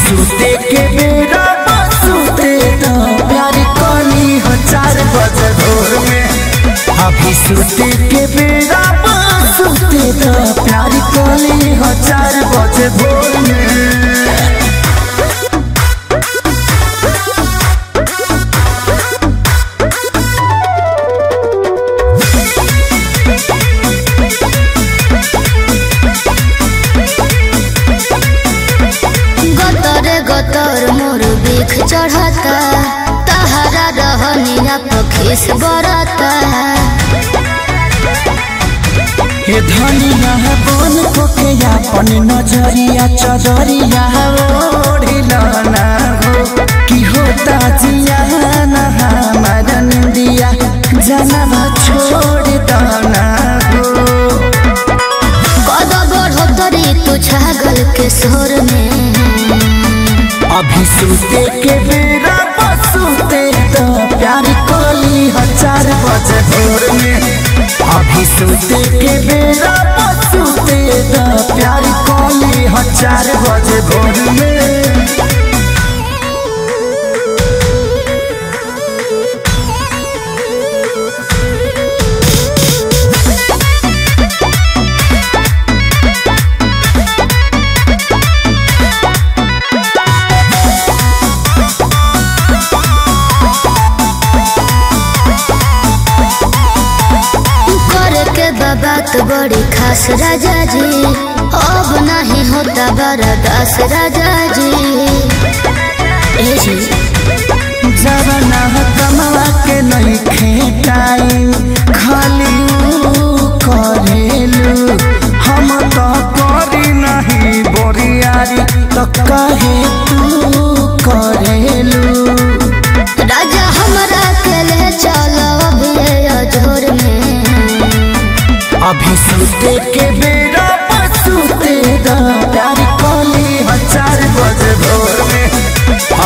सूते के बेरा सूते तो प्यार कली हो 4 बजे भोर में। अभी सूते के बेरा सूते तो प्यार कली हो 4 बजे भोर में। गतर मोर बिख चढ़ता तहरा रहनिया पखीस बरता। हे धनिया है बन के अपन नजरिया चदरिया ओढ़िलाना हो कि होता जिया ना हमार निंदिया जनवा छोड़ दाना हो। कद बढ़ोतरी तू छागल के सोर में। अभी सूते के बेरा सूते तो प्यार कली हो 4 बजे भोर में। अभी सूते के बेरा सूते तो प्यार कली हो 4 बजे भोर में। बात बड़ी खास राजा जी अब नहीं होता बर्दास राजा जी। जवाना कमवा के नहीं खेटाई खाली करेलू हम तो करी नहीं बोरियारी तो कहे तू करेलू। राजा हमरा के ले चलो अभी अजोर में। अभी सूते के बेरा सूते दा प्यार कली हो 4 बजे भोर में।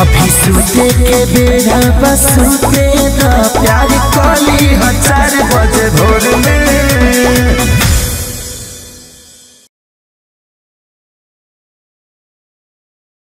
अभी सूते के बेरा सूते दा प्यार कली हो 4 बजे।